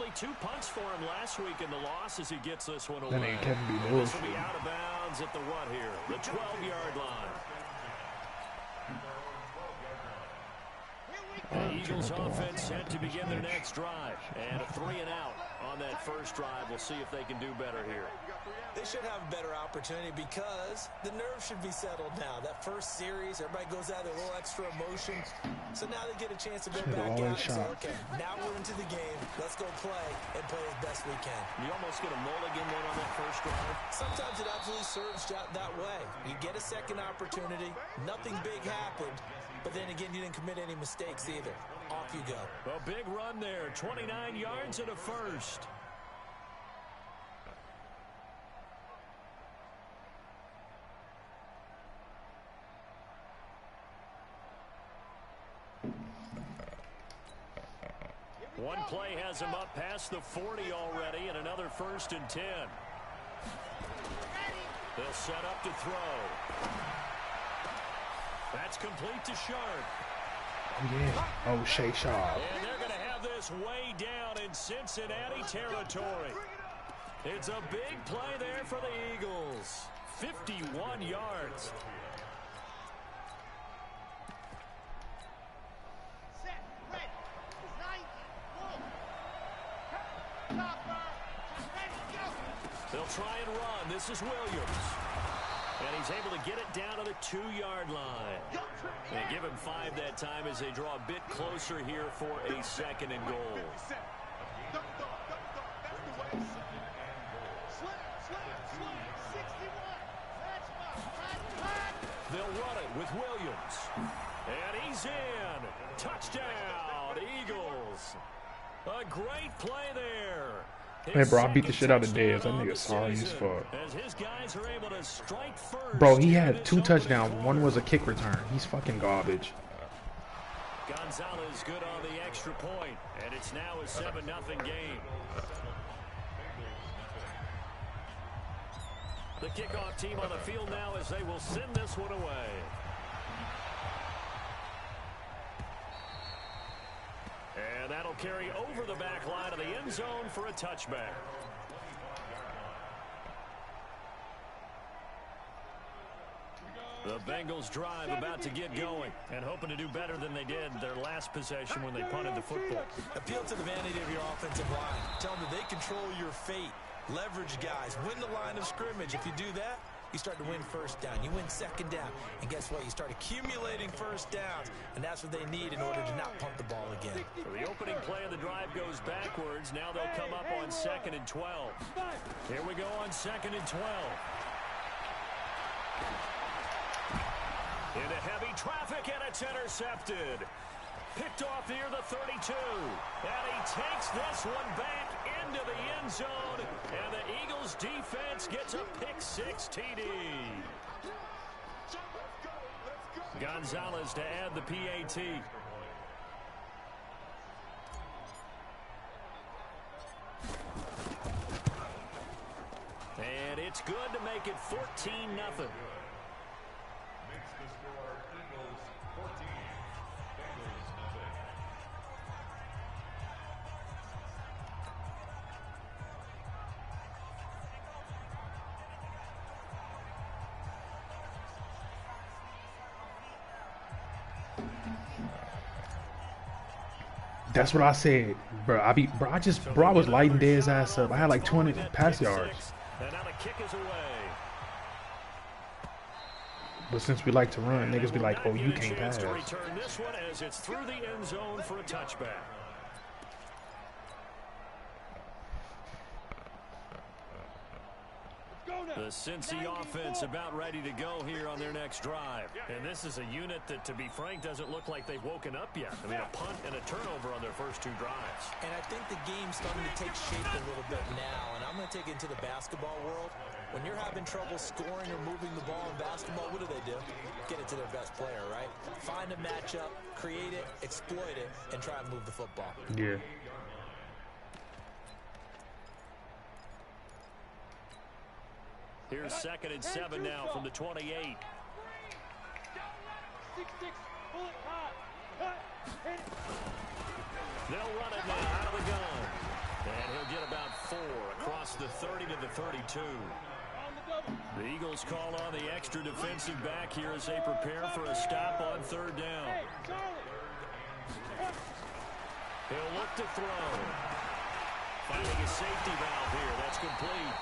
Only 2 punts for him last week in the loss as he gets this one away. That ain't Kevin B. This will be out of bounds at the what here? The 12-yard line. The Eagles offense set to begin their next drive. And a 3 and out on that first drive. We'll see if they can do better here. They should have a better opportunity because the nerves should be settled now. That first series, everybody goes out with a little extra emotion. So now they get a chance to go back out and say, okay, now we're into the game. Let's go play and play as best we can. You almost get a mulligan one on that first drive. Sometimes it absolutely serves that way. You get a second opportunity. Nothing big happened. But then again, you didn't commit any mistakes either. Off you go. A big run there. 29 yards and a first. One play has him up past the 40 already, and another 1st and 10. They'll set up to throw. That's complete to Sharp. Oh, yeah. Oh, Shay Sharp. And they're going to have this way down in Cincinnati territory. It's a big play there for the Eagles. 51 yards. They'll try and run. This is Williams. And he's able to get it down to the 2-yard line. They give him 5 that time as they draw a bit closer here for a 2nd and goal. They'll run it with Williams. And he's in. Touchdown, Eagles. A great play there. Hey, bro, I beat the shit out of Dez. That nigga sorry as fuck. Bro, he had 2 touchdowns. One was a kick return. He's fucking garbage. Gonzalez good on the extra point, and it's now a 7-0 game. The kickoff team on the field now as they will send this one away. And that'll carry over the back line of the end zone for a touchback. The Bengals drive about to get going and hoping to do better than they did their last possession when they punted the football. Appeal to the vanity of your offensive line. Tell them that they control your fate. Leverage guys. Win the line of scrimmage. If you do that, you start to win 1st down. You win 2nd down. And guess what? You start accumulating 1st downs. And that's what they need in order to not punt the ball again. So the opening play of the drive goes backwards. Now they'll come up on 2nd and 12. Here we go on 2nd and 12. Into heavy traffic, and it's intercepted. Picked off near the 32. And he takes this one back into the end zone. And the Eagles defense gets a pick-6 TD. Gonzalez to add the PAT. And it's good to make it 14-0. That's what I said, bro. I was lighting Dez ass up. I had like 20 pass yards. And now the kick is away. But since we like to run, niggas be like, oh, you can't pass. To return this one as it's through the end zone for a touchback. The Cincy offense about ready to go here on their next drive. And this is a unit that, to be frank, doesn't look like they've woken up yet. I mean, a punt and a turnover on their first 2 drives. And I think the game's starting to take shape a little bit now. And I'm going to take it into the basketball world. When you're having trouble scoring or moving the ball in basketball, what do? Get it to their best player, right? Find a matchup, create it, exploit it, and try and move the football. Yeah. Here's 2nd and 7 now from the 28. They'll run it now out of the gun. And he'll get about 4 across the 30 to the 32. The Eagles call on the extra defensive back here as they prepare for a stop on 3rd down. He'll look to throw. Finding a safety valve here. That's complete.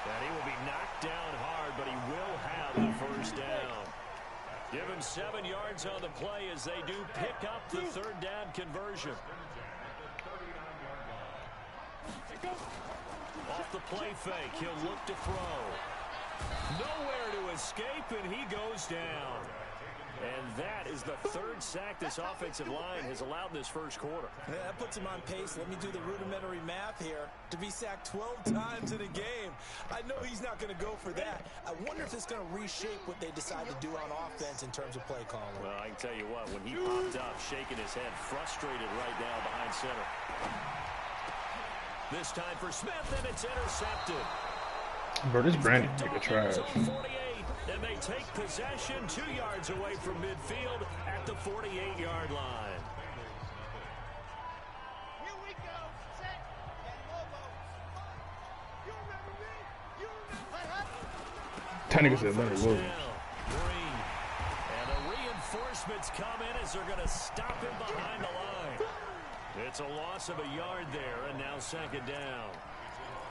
And he will be knocked down hard, but he will have the 1st down. Give him 7 yards on the play as they do pick up the 3rd down conversion. Off the play fake, he'll look to throw. Nowhere to escape, and he goes down. And that is the 3rd sack this offensive line has allowed this 1st quarter. Yeah, that puts him on pace. Let me do the rudimentary math here. To be sacked 12 times in a game. I know he's not going to go for that. I wonder if it's going to reshape what they decide to do on offense in terms of play calling. Well, I can tell you what, when he popped up, shaking his head, frustrated right now behind center. This time for Smith, and it's intercepted. Bro, this Brandon nigga trash. 48, and they take possession 2 yards away from midfield at the 48-yard line. Here we go. Set. And Lobo. You remember me? You remember what? That nigga said Leonard Williams. Green. And the reinforcements come in as they're going to stop him behind the line. It's a loss of a yard there, and now 2nd down.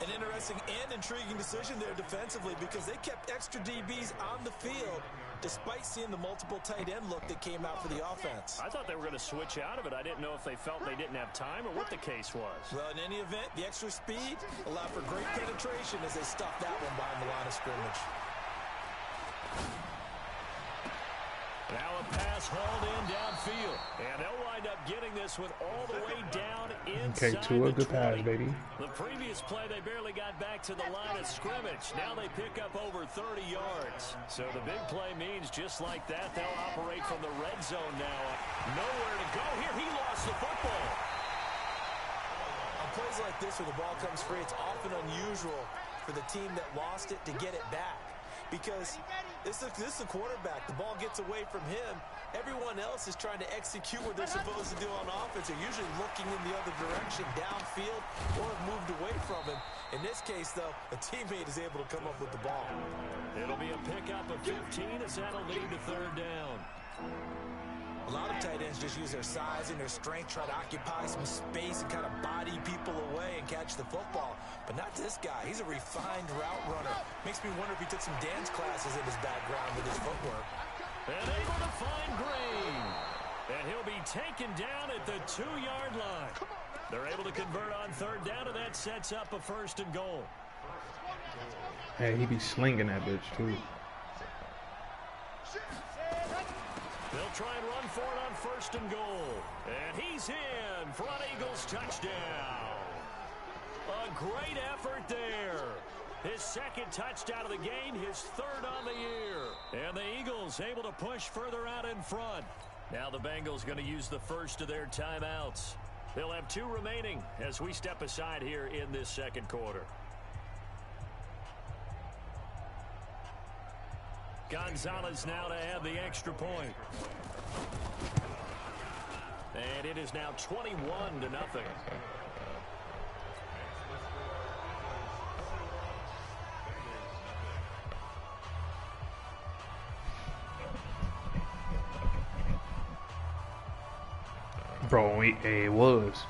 An interesting and intriguing decision there defensively because they kept extra DBs on the field despite seeing the multiple tight end look that came out for the offense. I thought they were going to switch out of it. I didn't know if they felt they didn't have time or what the case was. Well, in any event, the extra speed allowed for great penetration as they stuffed that one behind the line of scrimmage. Now a pass hauled in downfield. And they'll wind up getting this with all the way down inside Tua, the good pass, 20. baby. The previous play, they barely got back to the line of scrimmage. Now they pick up over 30 yards. So the big play means just like that, they'll operate from the red zone now. Nowhere to go here. He lost the football. On plays like this where the ball comes free, it's often unusual for the team that lost it to get it back. Because this is a quarterback. The ball gets away from him. Everyone else is trying to execute what they're supposed to do on offense. They're usually looking in the other direction, downfield, or have moved away from him. In this case, though, a teammate is able to come up with the ball. It'll be a pickup of 15 as that'll lead to 3rd down. A lot of tight ends just use their size and their strength, try to occupy some space and kind of body people away and catch the football. But not this guy. He's a refined route runner. Makes me wonder if he took some dance classes in his background with his footwork. And able to find Green. And he'll be taken down at the 2-yard line. They're able to convert on 3rd down, and that sets up a 1st and goal. Hey, he be slinging that bitch, too. They'll try and run for it on 1st and goal. And he's in. Front Eagles touchdown. A great effort there. His 2nd touchdown of the game, his 3rd on the year. And the Eagles able to push further out in front. Now the Bengals going to use the first of their timeouts. They'll have 2 remaining as we step aside here in this 2nd quarter. Gonzalez now to have the extra point. And it is now 21-0. Bro, it was.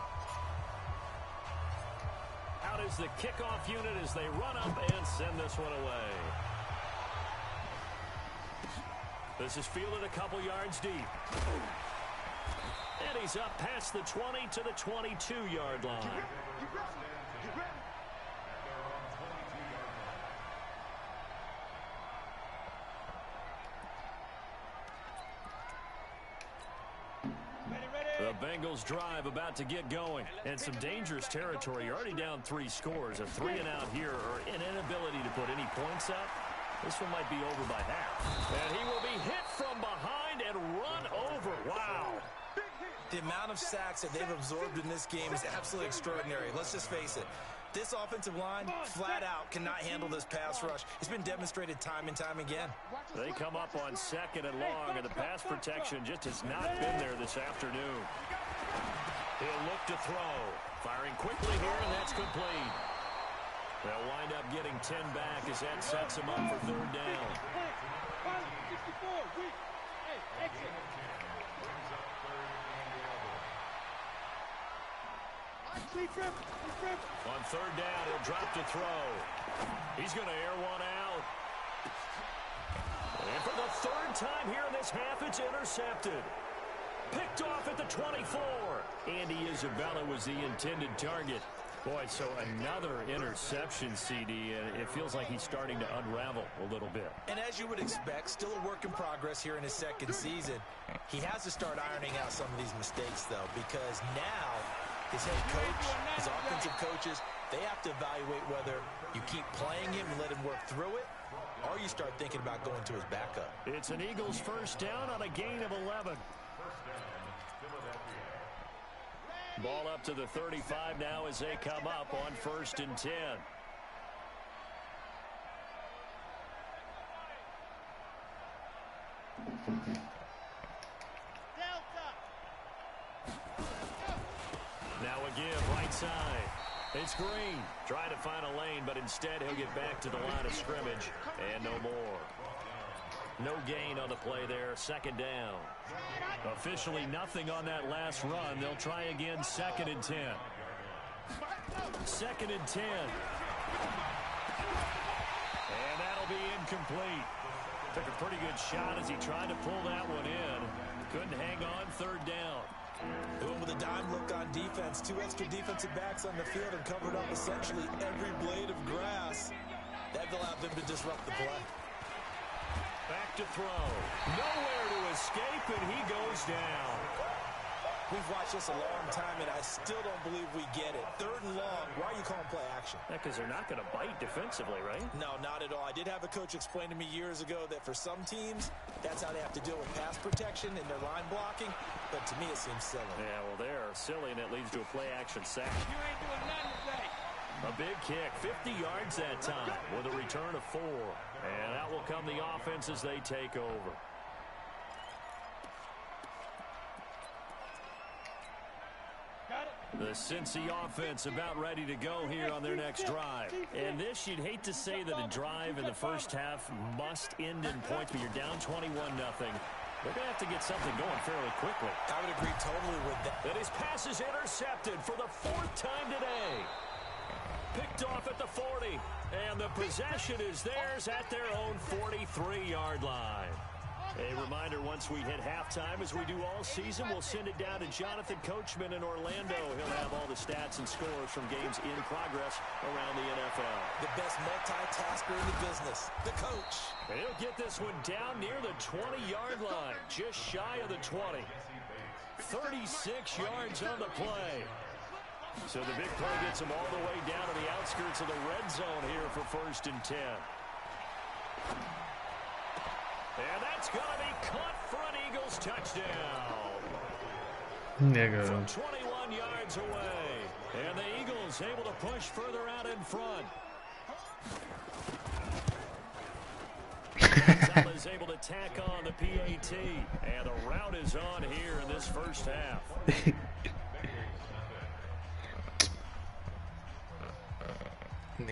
Out is the kickoff unit as they run up and send this one away. This is fielded a couple yards deep. And he's up past the 20 to the 22-yard line. The Bengals drive about to get going. And some dangerous territory. You're already down 3 scores. A 3 and out here or an inability to put any points up. This one might be over by half. And he will be hit from behind and run over. Wow. The amount of sacks that they've absorbed in this game is absolutely extraordinary. Let's just face it. This offensive line, flat out, cannot handle this pass rush. It's been demonstrated time and time again. They come up on 2nd and long, and the pass protection just has not been there this afternoon. He'll look to throw. Firing quickly here, and that's complete. They'll wind up getting 10 back as that sets them up for third down. On third down, he'll drop to throw. He's going to air one out. And for the third time here in this half, it's intercepted. Picked off at the 24. Andy Isabella was the intended target. Boy, so another interception, CD, and it feels like he's starting to unravel a little bit. And as you would expect, still a work in progress here in his second season. He has to start ironing out some of these mistakes, though, because now his head coach, his offensive coaches, they have to evaluate whether you keep playing him and let him work through it, or you start thinking about going to his backup. It's an Eagles first down on a gain of 11. Ball up to the 35 now as they come up on 1st and 10. Now again, right side. It's Green. Trying to find a lane, but instead he'll get back to the line of scrimmage. And no more. No gain on the play there. 2nd down. Officially nothing on that last run. They'll try again 2nd and 10. 2nd and 10. And that'll be incomplete. Took a pretty good shot as he tried to pull that one in. Couldn't hang on 3rd down. Doing with a dime look on defense. 2 extra defensive backs on the field and covered up essentially every blade of grass. That allowed them to disrupt the play. Back to throw. Nowhere to escape, and he goes down. We've watched this a long time, and I still don't believe we get it. 3rd and long. Why are you calling play action? Because they're not going to bite defensively, right? No, not at all. I did have a coach explain to me years ago that for some teams, that's how they have to deal with pass protection and their line blocking. But to me, it seems silly. Yeah, well, they're silly, and it leads to a play action sack. You ain't doing nothing today. A big kick, 50 yards that time, with a return of 4. And that will come the offense as they take over. The Cincy offense about ready to go here on their next drive. And this, you'd hate to say that a drive in the first half must end in points, but you're down 21-0. They're going to have to get something going fairly quickly. I would agree totally with that. And his pass is intercepted for the 4th time today. Picked off at the 40. And the possession is theirs at their own 43-yard line. A reminder, once we hit halftime, as we do all season, we'll send it down to Jonathan Coachman in Orlando. He'll have all the stats and scores from games in progress around the NFL. The best multitasker in the business, the coach. And he'll get this one down near the 20-yard line, just shy of the 20. 36 yards on the play. So the big play gets him all the way down to the outskirts of the red zone here for 1st and 10. And that's going to be caught for an Eagles touchdown. Nigga. From 21 yards away. And the Eagles able to push further out in front. Gonzalez able to tack on the PAT. And the route is on here in this first half.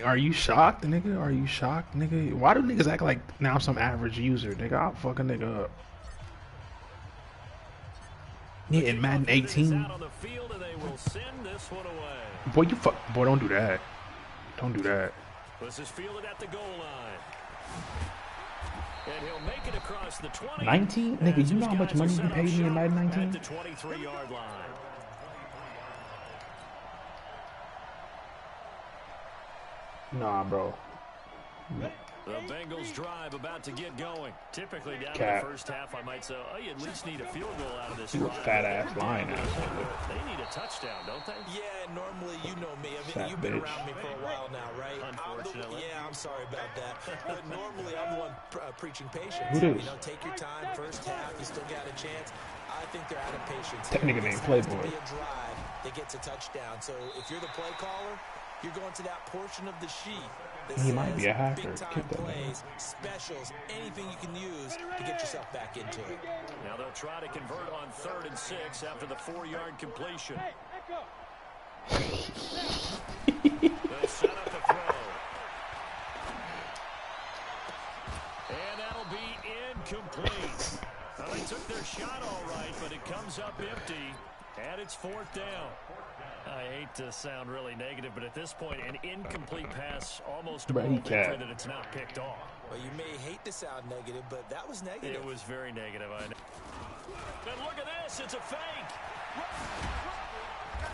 Are you shocked, nigga? Are you shocked, nigga? Why do niggas act like now I'm some average user, nigga? I'll fuck a nigga up. Yeah, in Madden 18. Boy, you fuck. Boy, don't do that. Don't do that. This is fielded at the goal line. And he'll make it across the 20. 19? Nigga, you know how much money you paid me in Madden 19? At the 23-yard line. Nah, bro. The Bengals drive about to get going. Typically down in the first half, I might say, oh, you at least need a field goal out of this You a drive. fat ass line now. They need a touchdown, don't they? Yeah, normally, you know me. I mean, Fat you've been bitch. around me for a while now, right? Unfortunately. I'm sorry about that. But normally, I'm the one preaching patience. Who this? You know, take your time. First half, you still got a chance. I think they're out of patience. That nigga named This has to Playboy. be a drive that gets a touchdown. So if you're the play caller, you're going to that portion of the sheet that He might be a says hacker. big-time Kick that plays, specials, anything you can use to get yourself back into it. Now they'll try to convert on 3rd and 6 after the 4-yard completion. They set up the throw. And that'll be incomplete. Well, they took their shot all right, but it comes up empty, and it's 4th down. I hate to sound really negative, but at this point, an incomplete pass almost a moral victory that it's not picked off. Well, you may hate to sound negative, but that was negative. It was very negative, I know. And look at this, it's a fake.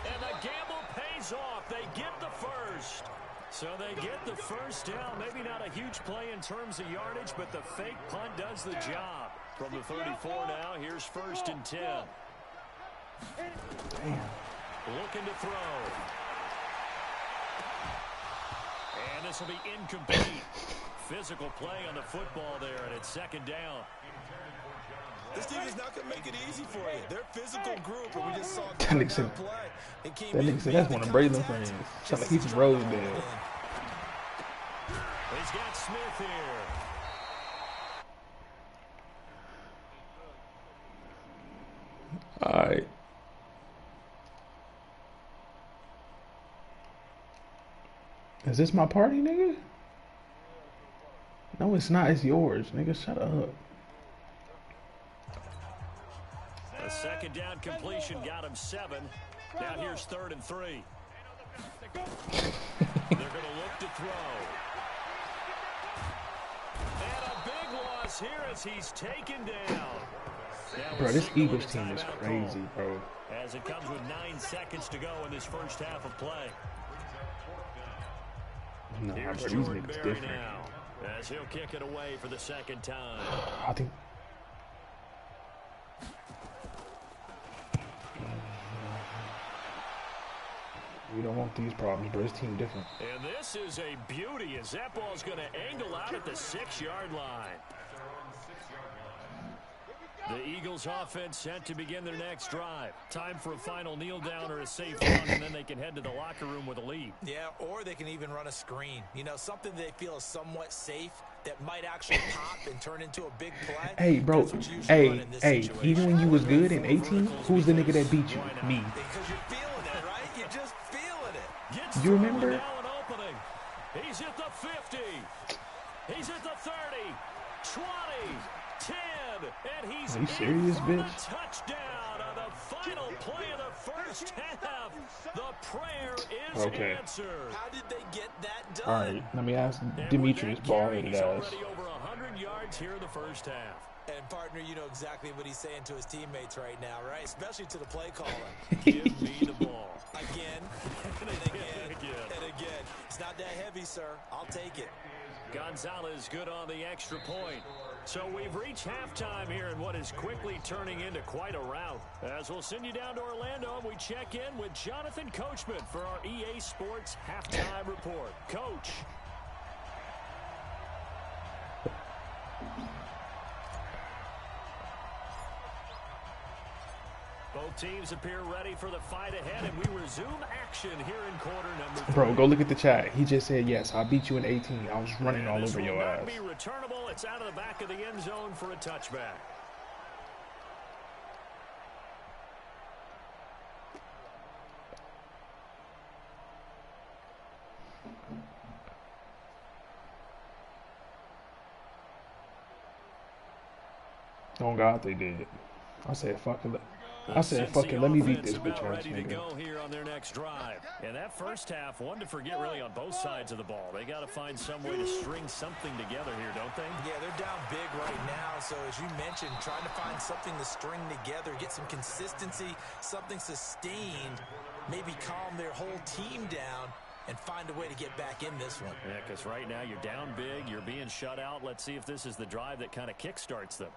And the gamble pays off. They get the first. So they get the first down. Maybe not a huge play in terms of yardage, but the fake punt does the job. From the 34 now, here's 1st and 10. Damn. Looking to throw. And this will be incomplete. Physical play on the football there, and it's 2nd down. This team is not going to make it easy for you. They're a physical group, and we just saw That nigga said that's one of Braylon friends. Sound like he's from Rosedale. He's got Smith here. All right. Is this my party, nigga? No, it's not. It's yours, nigga. Shut up. A 2nd down completion got him 7. Now here's 3rd and 3. They're going to look to throw. And a big loss here as he's taken down. Bro, this Eagles team is crazy, bro. As it comes with 9 seconds to go in this first half of play. Nah, bro, Here's these Jordan niggas Berry different. now, as he'll kick it away for the 2nd time. I think. We don't want these problems, bro. This team different. And this is a beauty as that ball's going to angle out at the 6-yard line. The Eagles offense set to begin their next drive. Time for a final kneel down or a safe run, and then they can head to the locker room with a lead. Yeah, or they can even run a screen. You know, something they feel is somewhat safe that might actually pop and turn into a big play. Hey, bro. Hey, even when you was good in 18, who's the nigga that beat you? Me. Because you're feeling it, right? You're just feeling it. Gets You remember? now an opening. He's at the 50. He's at the 30. 20. 10. And he's Are you serious, in for bitch? the touchdown on the final play of the first half. The prayer is answered. How did they get that done? All right, let me ask And with Demetrius that ball carry, headed he's ass. already over 100 yards here in the first half. And, partner, you know exactly what he's saying to his teammates right now, right? Especially to the play caller. Give me the ball. Again, and again, and again. It's not that heavy, sir. I'll take it. Gonzalez good on the extra point. So we've reached halftime here in what is quickly turning into quite a rout. As we'll send you down to Orlando, and we check in with Jonathan Coachman for our EA Sports Halftime Report. Coach. Both teams appear ready for the fight ahead, and we resume action here in quarter number 3. Bro, go look at the chat. He just said, yes, I beat you in 18. I was running all This over will your not ass. be returnable. It's out of the back of the end zone for a touchback. Oh, God, they did. I said, fuck it. I said, fuck it. Let me beat this bitch about ass ready to nigga. go here on their next drive. And that first half, one to forget really on both sides of the ball. They got to find some way to string something together here, don't they? Yeah, they're down big right now. So, as you mentioned, trying to find something to string together, get some consistency, something sustained, maybe calm their whole team down and find a way to get back in this one. Yeah, because right now you're down big. You're being shut out. Let's see if this is the drive that kind of kickstarts them.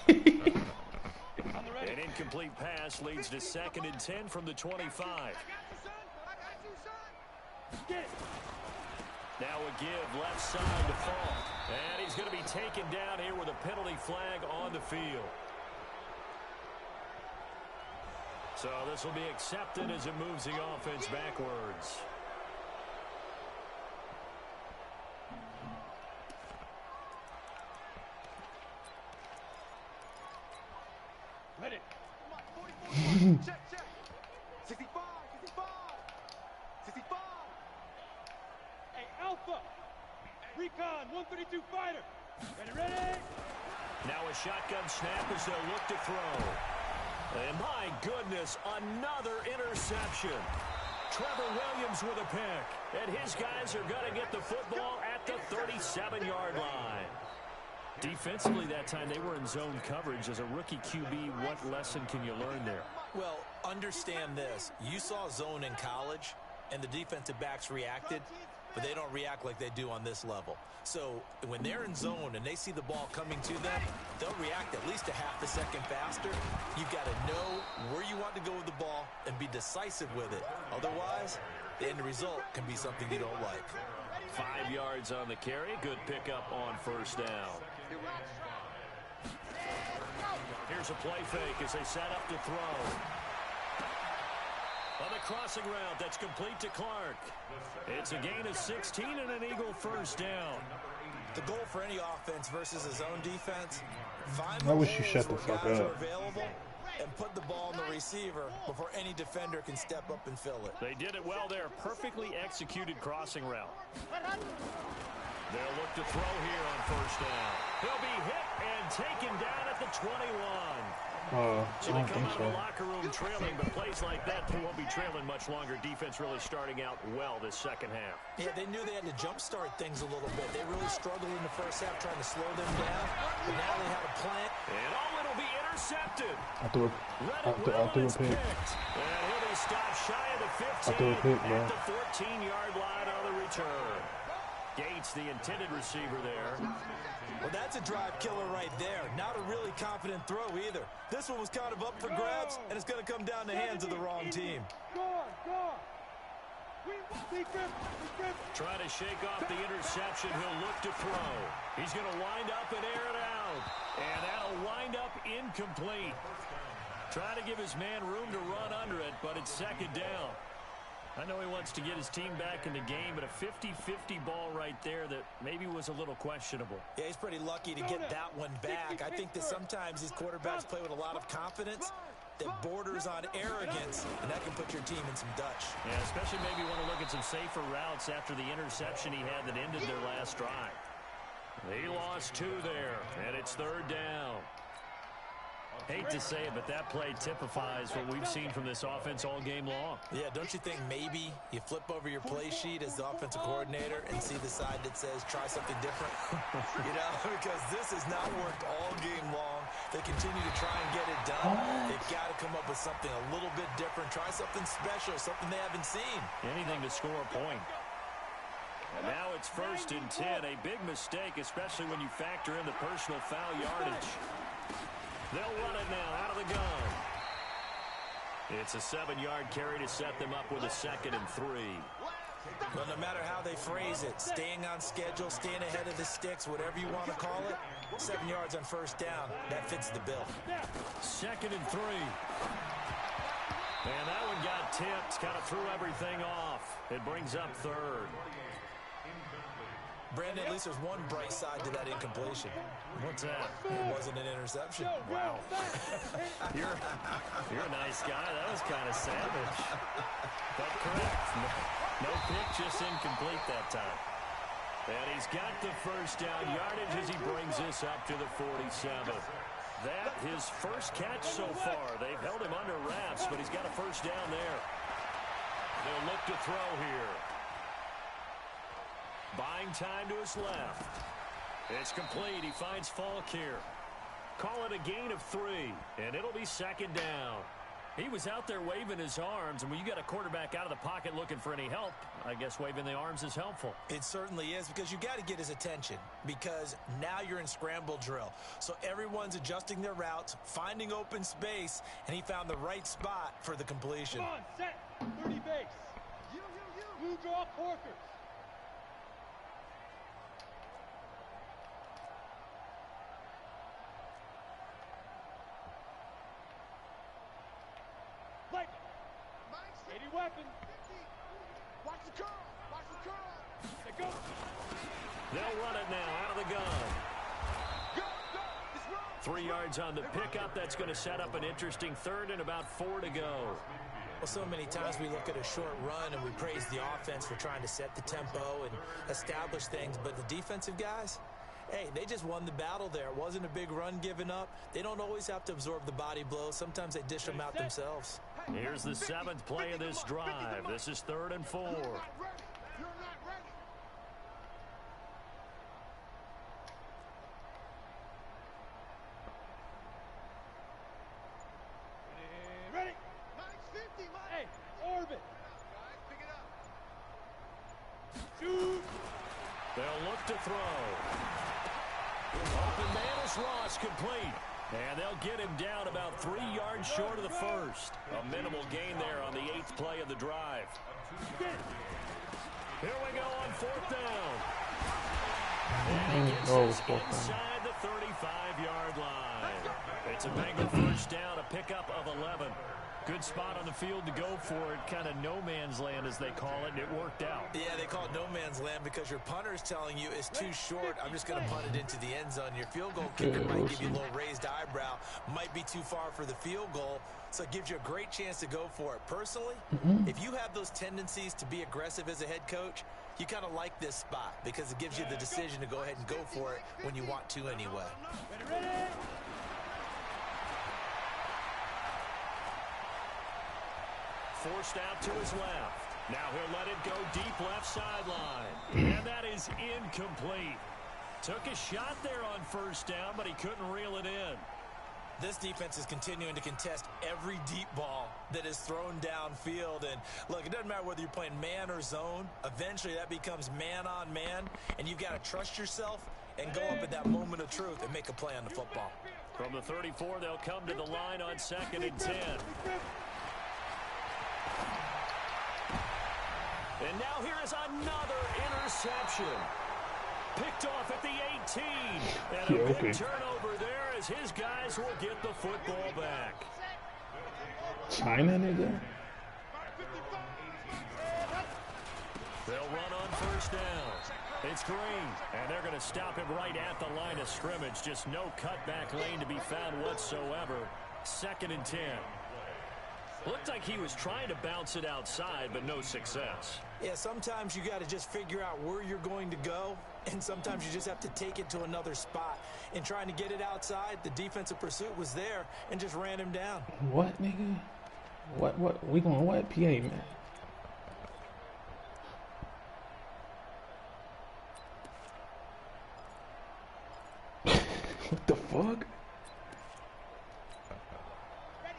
An incomplete pass leads to 2nd and 10 from the 25. Now a give left side to fall. And he's going to be taken down here with a penalty flag on the field. So this will be accepted as it moves the offense backwards. Hit it. Come on, 44. Check, check. 65, 65. 65. Hey, Alpha. Recon, 132 fighter. Ready, ready? Now a shotgun snap as they'll look to throw. And my goodness, another interception. Trevor Williams with a pick. And his guys are going to get the football at the 37-yard line. Defensively that time, they were in zone coverage. As a rookie QB, what lesson can you learn there? Well, understand this. You saw zone in college, and the defensive backs reacted, but they don't react like they do on this level. So when they're in zone and they see the ball coming to them, they'll react at least a half a second faster. You've got to know where you want to go with the ball and be decisive with it. Otherwise, the end result can be something you don't like. 5 yards on the carry. Good pickup on first down. Here's a play fake as they set up to throw. On the crossing route, that's complete to Clark. It's a gain of 16 and an Eagle first down. The goal for any offense versus a zone defense, find I the wish you holes shut the where fuck guys up. are available and put the ball on the receiver before any defender can step up and fill it. They did it well there. Perfectly executed crossing route. They'll look to throw here on first down. He'll be hit and taken down at the 21. I So they don't come think out of the so. locker room trailing, but plays like that, they won't be trailing much longer. Defense really starting out well this second half. Yeah, they knew they had to jumpstart things a little bit. They really struggled in the first half trying to slow them down, but now they have a plan. And it'll be intercepted. I threw a Picked. pick. And he'll be stopped shy of the 15 I threw a pick, bro. at the 14-yard line on the return. Gates, the intended receiver there. Well, that's a drive killer right there. Not a really confident throw either. This one was kind of up for grabs, and it's going to come down the hands of the wrong team. Trying to shake off the interception. He'll look to throw. He's going to wind up and air it out. And that'll wind up incomplete. Trying to give his man room to run under it, but it's second down. I know he wants to get his team back in the game, but a 50-50 ball right there that maybe was a little questionable. Yeah, he's pretty lucky to get that one back. I think that sometimes these quarterbacks play with a lot of confidence that borders on arrogance, and that can put your team in some Dutch. Yeah, especially maybe want to look at some safer routes after the interception he had that ended their last drive. He lost 2 there, and it's third down. Hate to say it, but that play typifies what we've seen from this offense all game long. Yeah, don't you think maybe you flip over your play sheet as the offensive coordinator and see the side that says try something different? You know, because this has not worked all game long. They continue to try and get it done. They've got to come up with something a little bit different. Try something special, something they haven't seen. Anything to score a point. And now it's 1st and 10. A big mistake, especially when you factor in the personal foul yardage. They'll run it now out of the gun. It's a 7-yard carry to set them up with a 2nd and 3. Well, no matter how they phrase it, staying on schedule, staying ahead of the sticks, whatever you want to call it, 7 yards on first down, that fits the bill. 2nd and 3. And that one got tipped, kind of threw everything off. It brings up 3rd. Brandon, at least there's one bright side to that incompletion. What's that? It wasn't an interception. Wow. You're a nice guy. That was kind of savage. But correct. No pick, just incomplete that time. And he's got the first down yardage as he brings this up to the 47. That his first catch so far. They've held him under wraps, but he's got a first down there. They'll look to throw here. Buying time to his left. It's complete. He finds Falk here. Call it a gain of 3, and it'll be 2nd down. He was out there waving his arms, and when you got a quarterback out of the pocket looking for any help, I guess waving the arms is helpful. It certainly is, because you got to get his attention, because now you're in scramble drill. So everyone's adjusting their routes, finding open space, and he found the right spot for the completion. Come on, set. 30 base. Blue draw Porkers. Like 80 weapon. Watch the curl. Watch the curl. They go. They'll run it now out of the gun. Go. Go. It's wrong. 3 yards on the pickup. That's going to set up an interesting third and about 4 to go. Well, so many times we look at a short run and we praise the offense for trying to set the tempo and establish things. But the defensive guys, hey, they just won the battle there. It wasn't a big run given up. They don't always have to absorb the body blows. Sometimes they dish them out themselves. Here's the 7th play of this drive. This is 3rd and 4. You're not ready. Ready? 950, Mike. Hey, orbit. Guys, pick it up. Shoot. They'll look to throw. Open man is Ross, complete. And they'll get him down about 3 yards short of the first. A minimal gain there on the 8th play of the drive. Here we go on 4th down. And he gets us inside the 35-yard line. It's a Bengal first down, a pickup of 11. Good spot on the field to go for it, kind of no man's land as they call it, and it worked out. Yeah, they call it no man's land because your punter's telling you it's too short. I'm just going to punt it into the end zone. Your field goal kicker might give you a little raised eyebrow, might be too far for the field goal, so it gives you a great chance to go for it. Personally, if you have those tendencies to be aggressive as a head coach, you kind of like this spot because it gives you the decision to go ahead and go for it when you want to anyway. Ready? Forced out to his left. Now he'll let it go deep left sideline. And that is incomplete. Took a shot there on first down, but he couldn't reel it in. This defense is continuing to contest every deep ball that is thrown downfield. And, look, it doesn't matter whether you're playing man or zone. Eventually that becomes man on man, and you've got to trust yourself and go up at that moment of truth and make a play on the football. From the 34, they'll come to the line on 2nd and 10. And now here is another interception. Picked off at the 18. And a big turnover there as his guys will get the football back. China, nigga. They'll run on first down. It's Green, and they're going to stop him right at the line of scrimmage. Just no cutback lane to be found whatsoever. 2nd and 10. Looked like he was trying to bounce it outside, but no success. Yeah, sometimes you got to just figure out where you're going to go, and sometimes you just have to take it to another spot. In trying to get it outside, the defensive pursuit was there and just ran him down. What, nigga? What? We going what? PA, man. What the fuck?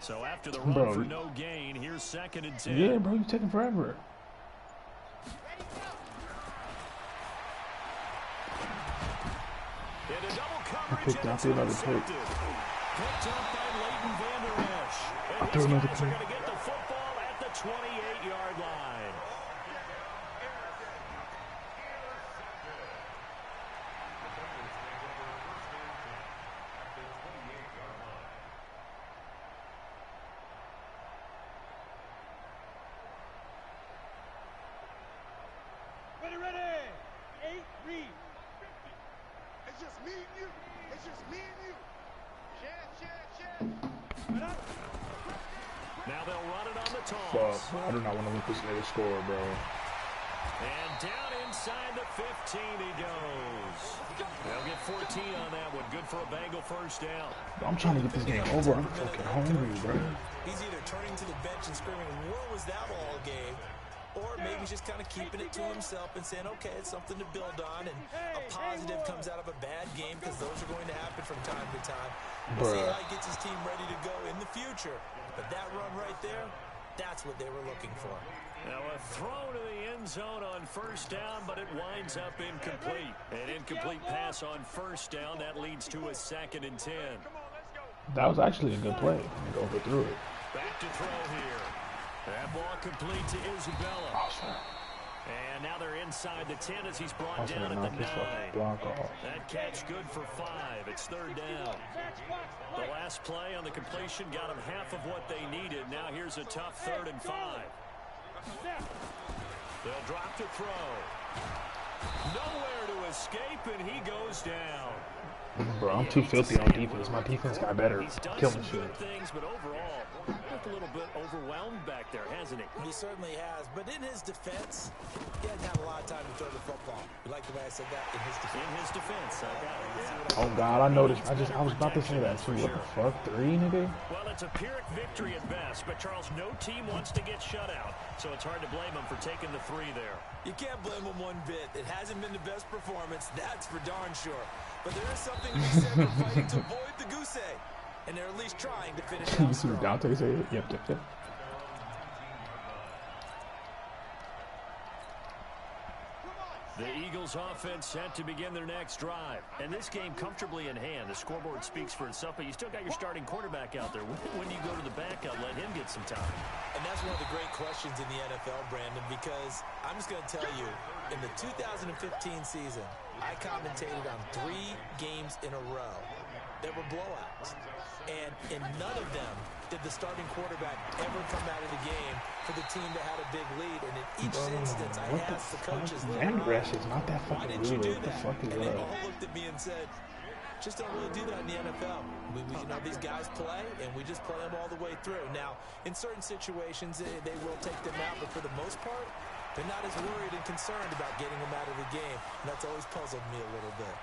So after the run for no gain, here's 2nd and 10. Yeah, bro, you're taking forever. In a double coverage, Picked up another pick. Picked up by Leighton Vander Esch. And threw his another guys are pick. going to get the football at the 28-yard line. Ready? 8, read. It's just me and you. It's just me and you. Share. Now they'll run it on the toss. Fuck, I do not want to let this nigga score, bro. And down inside the 15 he goes. They'll get 14 on that one. Good for a Bengal first down. I'm trying to get this game over. I'm fucking hungry, bro. He's either turning to the bench and screaming, "Where was that all game?" Or maybe he's just kind of keeping it to himself and saying, okay, it's something to build on, and a positive comes out of a bad game because those are going to happen from time to time. We'll see how he gets his team ready to go in the future. But that run right there, that's what they were looking for. Now a throw to the end zone on first down, but it winds up incomplete. An incomplete pass on first down. That leads to a 2nd and 10. That was actually a good play. He overthrew it. Back to throw here. That ball complete to Isabella. And now they're inside the 10 as he's brought down at the 9. That catch good for 5. It's 3rd down. The last play on the completion got him half of what they needed. Now here's a tough 3rd and 5. They'll drop to throw. Nowhere to escape, and he goes down. Bro, I'm too filthy on defense. My defense got better. He's done Killing some shit. good things, but overall, looked a little bit overwhelmed back there, hasn't he? He certainly has, but in his defense, he hasn't had a lot of time to throw the football. You like the way I said that? In his defense. In his defense, I got it. Yeah. Oh God, I noticed. I was about to say that too. What the fuck, 3, nigga? Well, it's a Pyrrhic victory at best, but Charles, no team wants to get shut out, so it's hard to blame him for taking the 3 there. You can't blame him one bit. It hasn't been the best performance, that's for darn sure. But there is something to be said for fighting to avoid the goose egg, and they're at least trying to finish You out see what strong. Dante said? Yep. The Eagles offense set to begin their next drive. And this game comfortably in hand. The scoreboard speaks for itself, but you still got your starting quarterback out there. When do you go to the backup, let him get some time? And that's one of the great questions in the NFL, Brandon, because I'm just going to tell you, in the 2015 season, I commentated on 3 games in a row that were blowouts. And in none of them did the starting quarterback ever come out of the game for the team that had a big lead. And in each instance, I asked the coaches, Man rush is not that why fucking did you good. do What the that? fuck is And they that? all looked at me and said, just don't really do that in the NFL. You know, these guys play, and we just play them all the way through. Now, in certain situations, they will take them out, but for the most part, they're not as worried and concerned about getting them out of the game. And that's always puzzled me a little bit.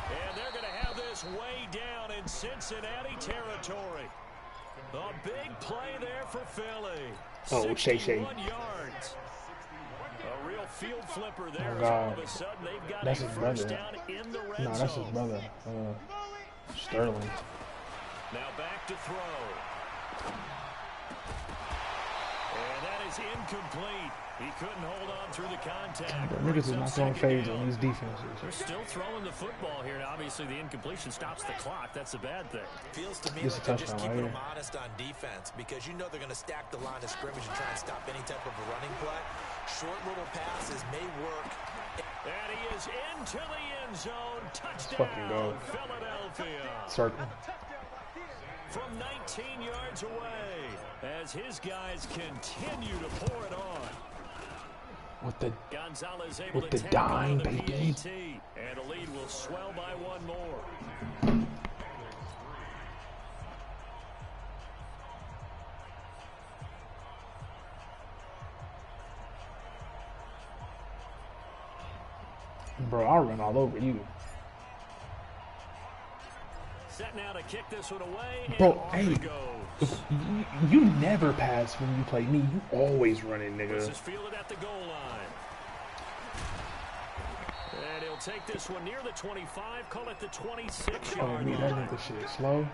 And they're going to have this way down in Cincinnati territory. A big play there for Philly. Oh, Shay. 61 yards. A real field flipper there. Oh, All God. of a sudden, they've got That's a his first brother. down in the red No, that's his zone. brother. Sterling. Now back to throw. And that is incomplete. He couldn't hold on through the contact. Bro, niggas is not throwing fades on these defenses. They're still throwing the football here. Now, obviously, the incompletion stops the clock. That's a bad thing. Feels to me This like is a they're just touchdown keeping right them honest on defense because you know they're going to stack the line of scrimmage and try and stop any type of a running play. Short little passes may work. And he is into the end zone. fucking Touchdown, go. Philadelphia. Circle. From 19 yards away as his guys continue to pour it on. With the Gonzalez able With to the tackle on dime, the baby. PAT, and the lead will swell by 1 more. bro, I'll run all over you. Set now to kick this one away, and Bro, off hey, it goes. you never pass when you play me. You always running, This nigga. is fielded at the goal line. And he'll take this one near the 25, call it the 26-yard Oh, me, that line. nigga shit slow.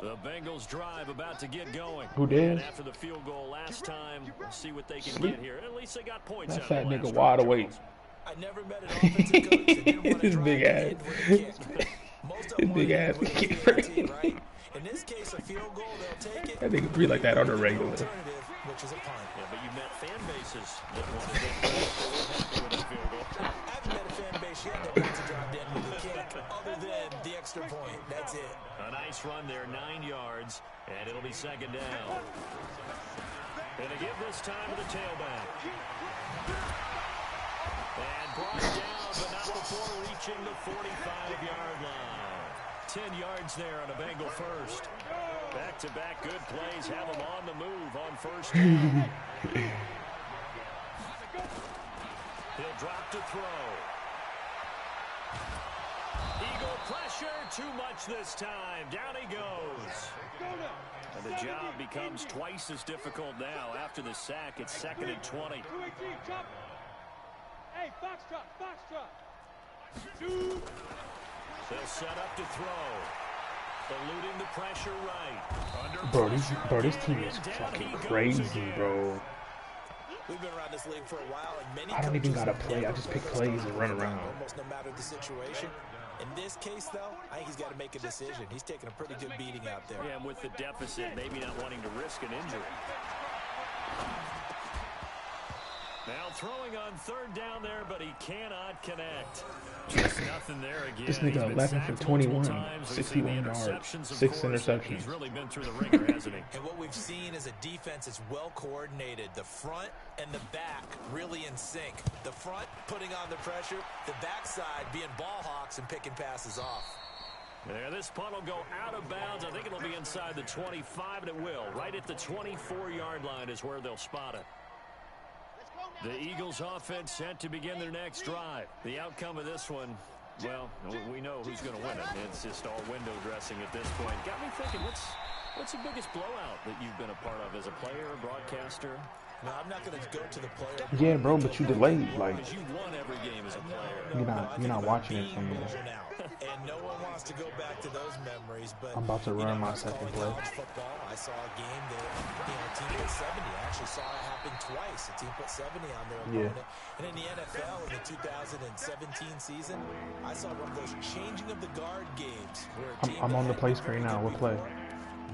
The Bengals drive about to get going. Who did? And after the field goal last time, we'll see what they can Sleep. get here. At least they got points That out fat of the nigga last wide drive, awake. Charles. I never met an offensive coach that didn't want to His drive big and ass. end with a kick. Most of them His big want to ass end with a kick. PAT, right? In this case, a field goal, they'll take it. That nigga breathe like that on the Or regular. alternative, which is a punt. Yeah, but you met fan bases that wanted it. They were happy with that field goal. I haven't met a fan base yet that wants to drive in with a kick other than the extra point. That's it. A nice run there, 9 yards, and it'll be second down. And they give this time to the tailback. And brought down, but not before reaching the 45-yard line. 10 yards there on a Bengal first. Back-to-back good plays have them on the move on first down. He'll drop to throw. Eagle pressure, too much this time. Down he goes. And the job becomes twice as difficult now. After the sack, it's 2nd and 20. Hey, foxtrot. They'll set up to throw. Eluding the pressure right. Under Bro, this pressure, team is and down fucking he goes crazy, again. bro. We've been around this league for a while, and many I don't even coaches gotta have play. I never just pick played plays and run around. almost no matter the situation. In this case, though, I think he's got to make a decision. He's taking a pretty good beating out there. Yeah, and with the deficit, maybe not wanting to risk an injury. Now throwing on third down there, but he cannot connect. Just nothing there again. This nigga 11 for 21, 61 yards, 6 interceptions. He's really been through the ringer, hasn't he? And what we've seen is a defense that's well coordinated. The front and the back really in sync. The front putting on the pressure, the backside being ball hawks and picking passes off. There, this punt will go out of bounds. I think it'll be inside the 25, and it will. Right at the 24-yard line is where they'll spot it. The Eagles offense set to begin their next drive. The outcome of this one, well, we know who's going to win it. It's just all window dressing at this point. Got me thinking, what's the biggest blowout that you've been a part of as a player, broadcaster? No, I'm not going to go to the player. Yeah, bro, but you delayed. Like, because you won every game as a player. you're not watching it from there. And no one wants to go back to those memories. But I'm about to run my second play. Football, I saw a game that a team put 70. I actually saw it happen twice. A team put 70 on their opponent. And in the NFL, in the 2017 season, I saw one of those changing of the guard games where a team I'm on the play screen now. What play?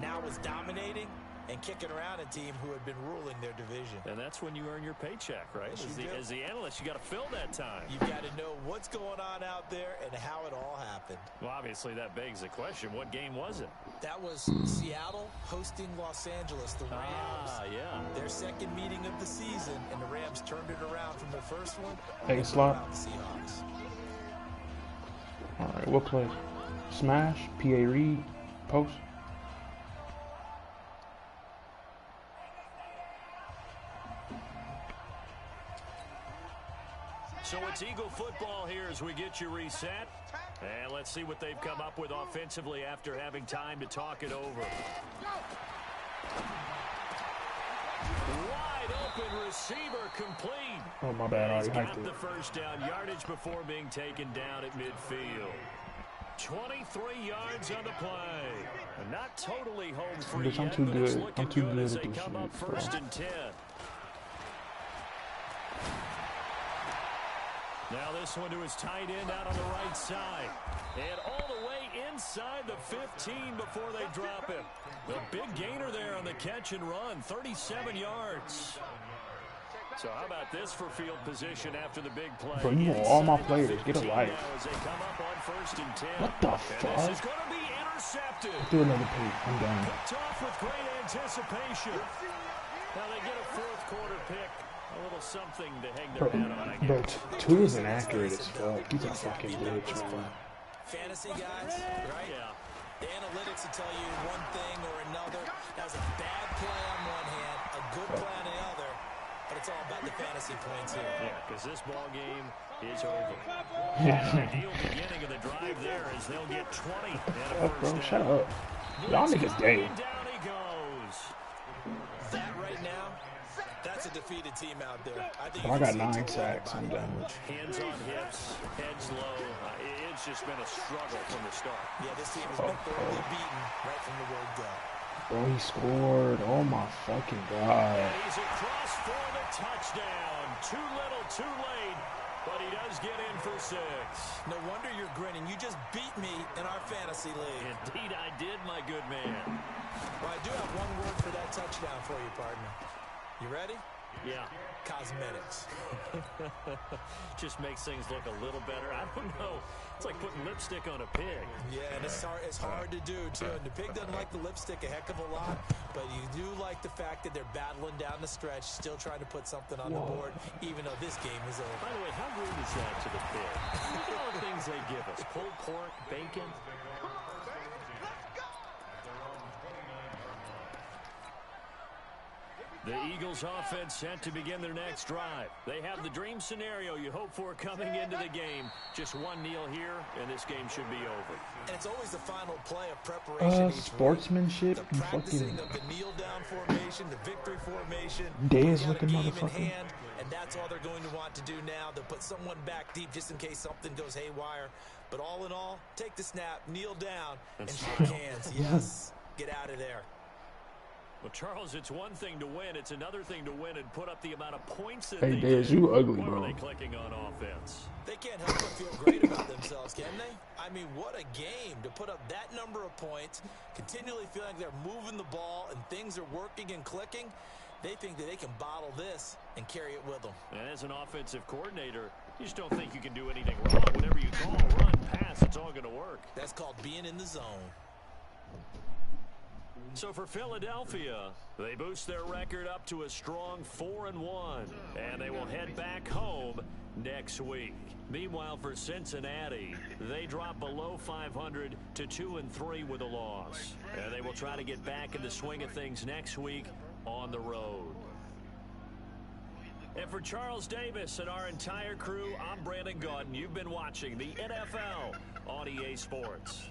Now was dominating and kicking around a team who had been ruling their division. And that's when you earn your paycheck, right? As the analyst, you got to fill that time. You've got to know what's going on out there and how it all happened. Well, obviously, that begs the question, what game was it? That was Seattle hosting Los Angeles, the Rams. Ah, yeah. Their second meeting of the season, and the Rams turned it around from the first one. Hey, slot. The Seahawks. All right, what play? Smash, P.A. Reed, post. So it's Eagle football here as we get you reset. And let's see what they've come up with offensively after having time to talk it over. Wide open receiver complete. Oh, my bad. I already Got hyped the it. first down yardage before being taken down at midfield. 23 yards on the play. Not totally home free Bitch, I'm yet, too but it's good. looking I'm too good as at they this come up shit, first bro. and 10. Now this one to his tight end out on the right side. And all the way inside the 15 before they drop him. The big gainer there on the catch and run, 37 yards. So how about this for field position after the big play? Bro, you want all my players. Get a life. As they come up on first and 10. What the And fuck? this is going to be intercepted. Do another pick. I'm done. Picked off with great anticipation. Now they get a fourth quarter pick. A little something to hang their hat on, I Bro, guess. two is inaccurate as fuck. He's a fucking bitch, man. Fantasy guys, right? Yeah. The analytics will tell you one thing or another. That was a bad play on one hand, a good play on the other, but it's all about the fantasy points here. Yeah, because this ball game is over. Ideal beginning of the drive there as they'll get 20 and a Bro, first down. shut up. Y'all niggas gay. Down he goes. That right now, that's a defeated team out there. I think I you got can see 9 sacks. I'm done. Hands on hips, heads low. It's just been a struggle from the start. Yeah, this team has been thoroughly beaten right from the word go. Bro, he scored. Oh my fucking god. And he's across for the touchdown. Too little, too late, but he does get in for 6. No wonder you're grinning. You just beat me in our fantasy league. Indeed I did, my good man. Well, I do have one word for that touchdown for you, partner. You ready? Yeah. Cosmetics. Just makes things look a little better. I don't know. It's like putting lipstick on a pig. Yeah, and it's hard to do, too. And the pig doesn't like the lipstick a heck of a lot, but you do like the fact that they're battling down the stretch, still trying to put something on the board, even though this game is over. By the way, how rude is that to the pig? Look at all the things they give us. Pulled pork, bacon. The Eagles offense set to begin their next drive. They have the dream scenario you hope for coming into the game. Just one kneel here, and this game should be over. And it's always the final play of preparation each Sportsmanship. week. The You practicing fucking of the kneel down formation, the victory formation. Dez They got a looking game in motherfucker. hand, and that's all they're going to want to do now. They'll put someone back deep just in case something goes haywire. But all in all, take the snap, kneel down, and shake hands. Yes, get out of there. Well, Charles, it's one thing to win. It's another thing to win and put up the amount of points that Hey, they Dez, do. you ugly, What bro. are they clicking on offense? They can't help but feel great about themselves, can they? I mean, what a game to put up that number of points, continually feeling like they're moving the ball and things are working and clicking. They think that they can bottle this and carry it with them. And as an offensive coordinator, you just don't think you can do anything wrong. Whatever you call, run, pass, it's all going to work. That's called being in the zone. So for Philadelphia, they boost their record up to a strong 4-1, and they will head back home next week. Meanwhile, for Cincinnati, they drop below 500 to 2-3 with a loss, and they will try to get back in the swing of things next week on the road. And for Charles Davis and our entire crew, I'm Brandon Gaudin. You've been watching the NFL on EA Sports.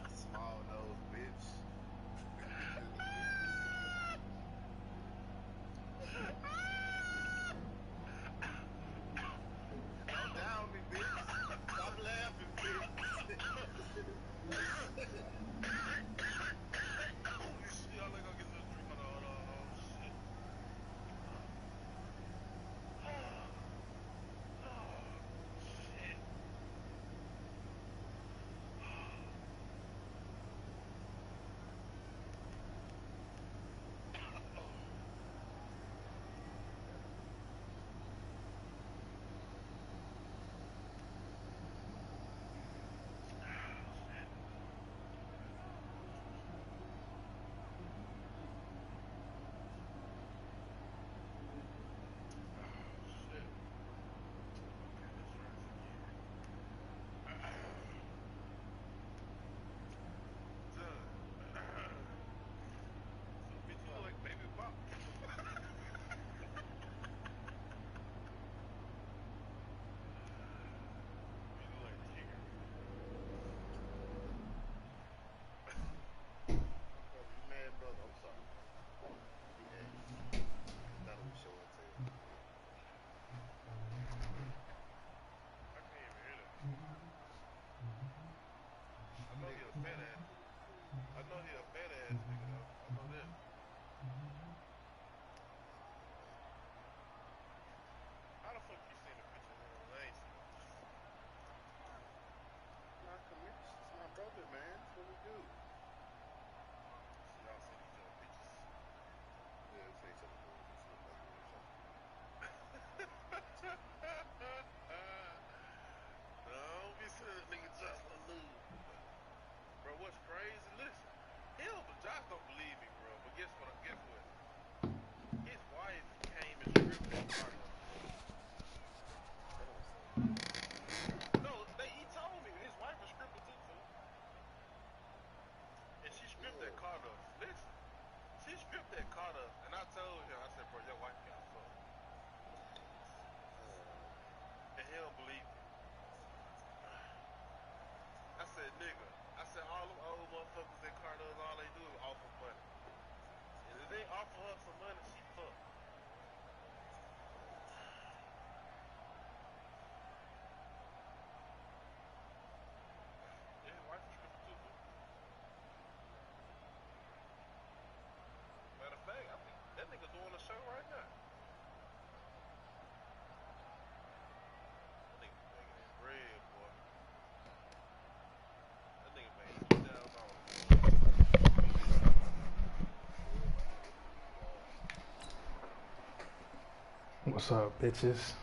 What's up, bitches?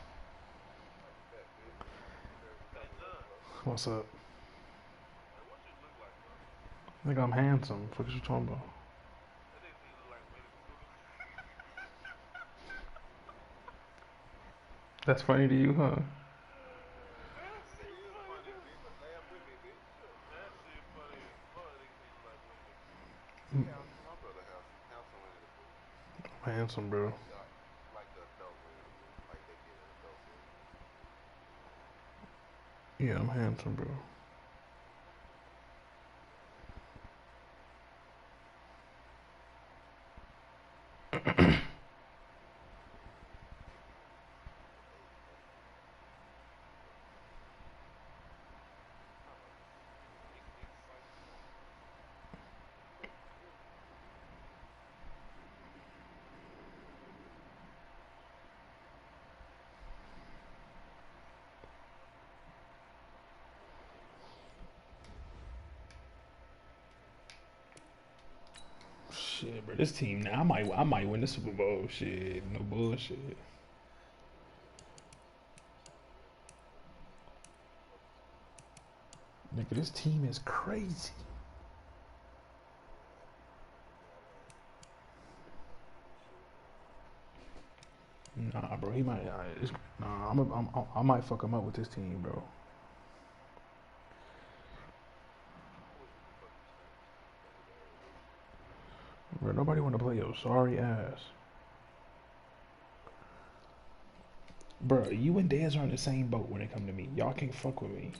What's up? I think I'm handsome. What you talking about? That's funny to you, huh? I'm handsome, bro. Yeah, I'm handsome, bro. Shit, bro. This team now, I might win the Super Bowl. Shit, no bullshit. Nigga, this team is crazy. Nah, bro. He might. Nah, I might fuck him up with this team, bro. Bro, nobody want to play your sorry ass. Bro, you and Dez are in the same boat when it come to me. Y'all can't fuck with me.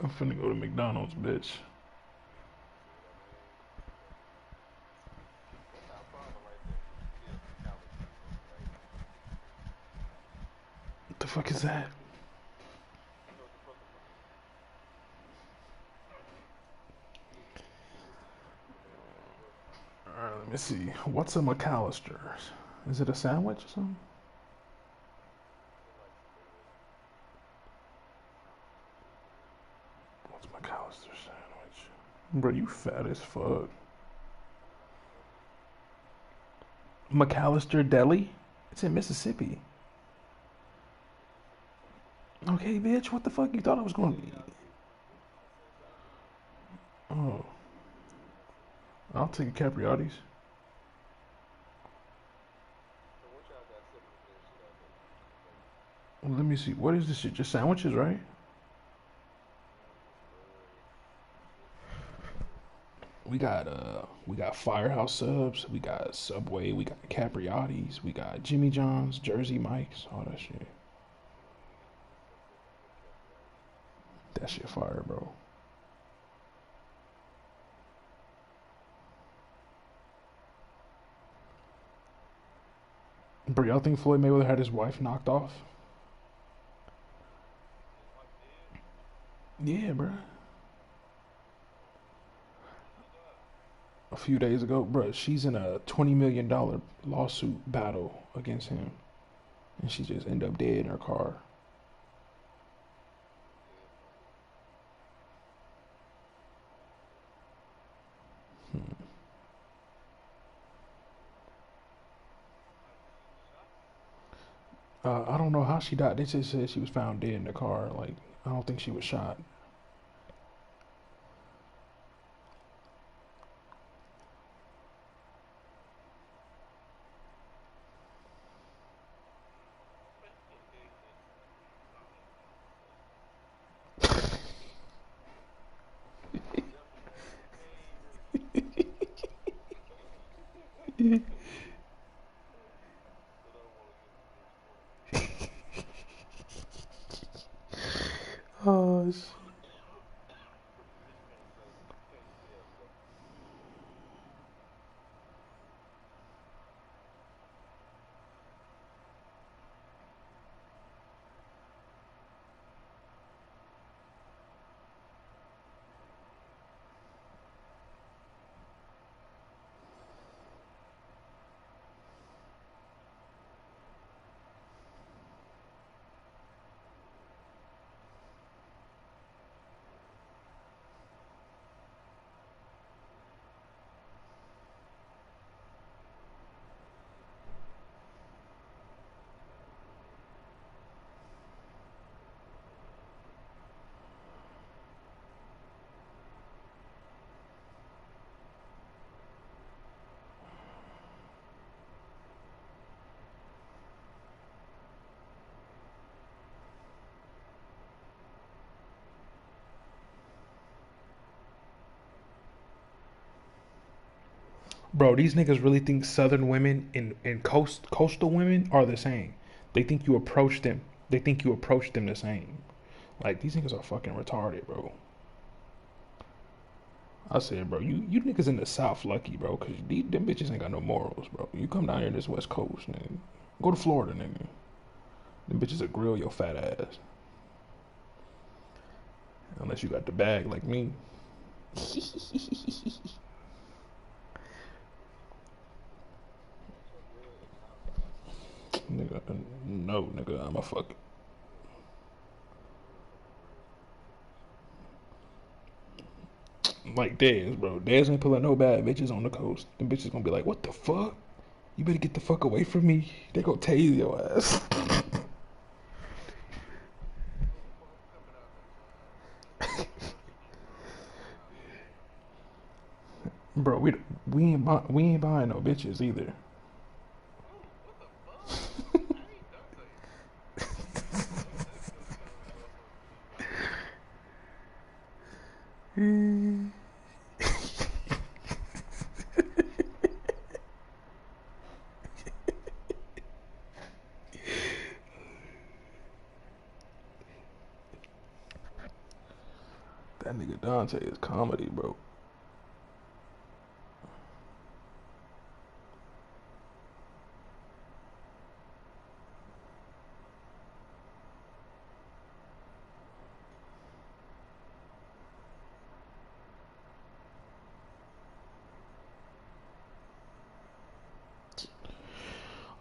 I'm finna go to McDonald's, bitch. What the fuck is that? Alright, let me see. What's a McAllister's? Is it a sandwich or something? What's McAllister's sandwich? Bro, you fat as fuck. McAllister Deli? It's in Mississippi. Okay, bitch, what the fuck you thought I was going to be? Oh. I'll take a Capriati's. Well, let me see. What is this shit? Just sandwiches, right? We got Firehouse Subs, we got Subway, we got Capriati's, we got Jimmy John's, Jersey Mike's, all that shit. That shit fire, bro. Bro, y'all think Floyd Mayweather had his wife knocked off? Yeah, bro. A few days ago, bro, she's in a $20 million lawsuit battle against him, and she just ended up dead in her car. I don't know how she died. They just said she was found dead in the car. Like, I don't think she was shot. Oh, shit. Bro, these niggas really think Southern women and coastal women are the same. They think you approach them. They think you approach them the same. Like, these niggas are fucking retarded, bro. I said, bro, you niggas in the South lucky, bro, because them bitches ain't got no morals, bro. You come down here in this West Coast, nigga. Go to Florida, nigga. Them bitches will grill your fat ass. Unless you got the bag like me. Nigga, no, nigga, I'm a fuck. Like Dez, bro. Dez ain't pulling no bad bitches on the coast. Them bitches gonna be like, what the fuck? You better get the fuck away from me. They gonna tase your ass. Bro, we ain't buying no bitches either. That nigga Dante is comedy, bro.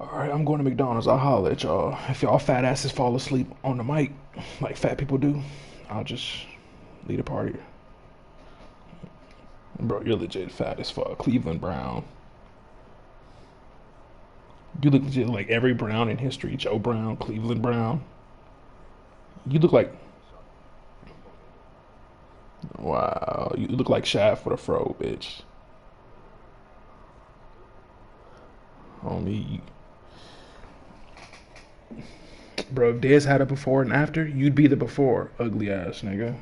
Alright, I'm going to McDonald's. I'll holler at y'all. If y'all fat asses fall asleep on the mic, like fat people do, I'll just lead a party. Bro, you're legit fat as fuck. Cleveland Brown. You look legit like every Brown in history. Joe Brown, Cleveland Brown. You look like... Wow. You look like Shaft with a fro, bitch. Homie. Bro, if Dez had a before and after, you'd be the before, ugly ass nigga.